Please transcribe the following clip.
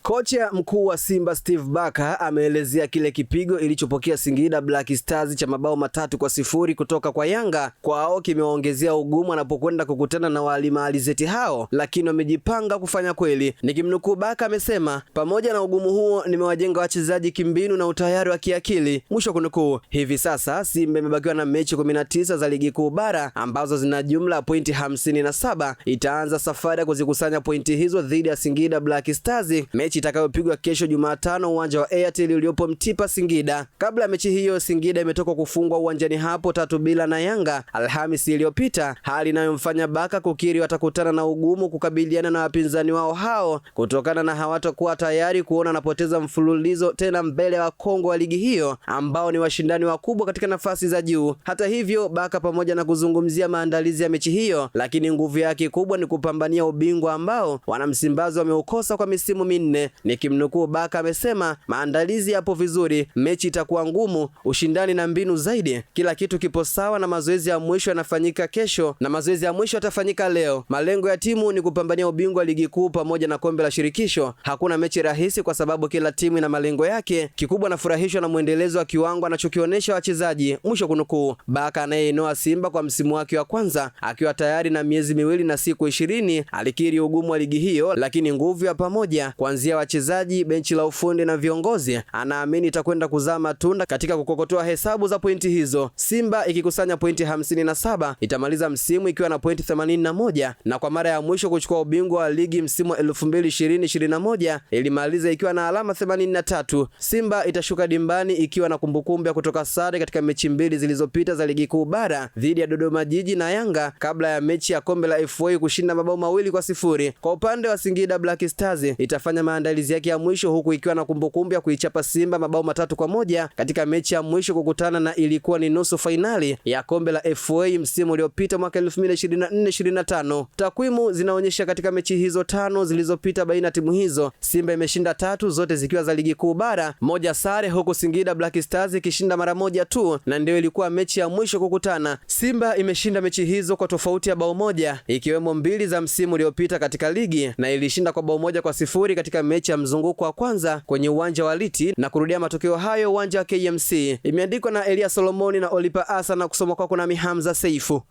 Kocha mkuu wa Simba Steve Barker ameelezea kile kipigo ilichopokea Singida Black Stars cha mabao 3-0 kutoka kwa Yanga kwao kimewaongezea ugumu anapokwenda kukutana na walimu alizeti hao, lakini wamejipanga kufanya kweli. Nikimnukuu Barker amesema, pamoja na ugumu huo nimewajenga wachezaji kimbinu na utayari wa kiakili, mwisho kunukuu. Hivi sasa Simba imebakiwa na mechi 19 za ligi kuu bara ambazo zina jumla pointi 57. Itaanza safari ya kuzikusanya pointi hizo dhidi ya Singida Black Stars, mechi itakayopigwa kesho Jumatano uwanja wa Airtel uliopo Mtipa Singida. Kabla ya mechi hiyo, Singida imetoka kufungwa uwanjani hapo 3-0 na Yanga Alhamisi iliyopita, hali inayomfanya Barker kukiri watakutana na ugumu kukabiliana na wapinzani wao hao kutokana na hawatakuwa tayari kuona anapoteza mfululizo tena mbele wa Kongo wa ligi hiyo ambao ni washindani wakubwa katika nafasi za juu. Hata hivyo, Barker pamoja na kuzungumzia maandalizi ya mechi hiyo, lakini nguvu yake kubwa ni kupambania ubingwa ambao wanamsimbazi wameukosa kwa misimu minne. Nikimnukuu Barker amesema, maandalizi yapo vizuri, mechi itakuwa ngumu, ushindani na mbinu zaidi. Kila kitu kipo sawa na mazoezi ya mwisho yanafanyika kesho na mazoezi ya mwisho yatafanyika leo. Malengo ya timu ni kupambania ubingwa ligi kuu pamoja na kombe la shirikisho. Hakuna mechi rahisi kwa sababu kila timu ina malengo yake. Kikubwa nafurahishwa na mwendelezo wa kiwango anachokionyesha wachezaji, mwisho kunukuu. Barker anayeinoa Simba kwa msimu wake wa kwanza akiwa tayari na miezi miwili na siku 20 alikiri ugumu wa ligi hiyo, lakini nguvu ya pamoja kuanzia wachezaji, benchi la ufundi na viongozi, anaamini itakwenda kuzaa matunda katika kukokotoa hesabu za pointi hizo. Simba ikikusanya pointi 57 itamaliza msimu ikiwa na pointi 81 na kwa mara ya mwisho kuchukua ubingwa wa ligi msimu wa 2020-2021 ilimaliza ikiwa na alama 83. Simba itashuka dimbani ikiwa na kumbukumbu ya kutoka sare katika mechi mbili zilizopita za ligi kuu bara dhidi ya Dodoma Jiji na Yanga kabla ya mechi ya kombe la FA kushinda mabao 2-0. Kwa upande wa Singida Black Stars itafanya maandalizi yake ya mwisho huku ikiwa na kumbukumbu ya kuichapa Simba mabao 3-1 katika mechi ya mwisho kukutana na ilikuwa ni nusu fainali ya kombe la FA msimu uliopita mwaka 2024-2025. Takwimu zinaonyesha katika mechi hizo 5 zilizopita baina ya timu hizo, Simba imeshinda 3 zote zikiwa za ligi kuu bara, moja sare, huku Singida Black Stars ikishinda mara moja tu na ndio ilikuwa mechi ya mwisho kukutana. Simba imeshinda mechi hizo kwa tofauti ya bao moja, ikiwemo 2 za msimu uliopita katika ligi na ilishinda kwa bao 1-0 katika mechi ya mzunguko wa kwanza kwenye uwanja wa Liti na kurudia matokeo hayo uwanja wa KMC. Imeandikwa na Elia Solomoni na Olipa Asa na kusoma kwako nami Hamza Seifu.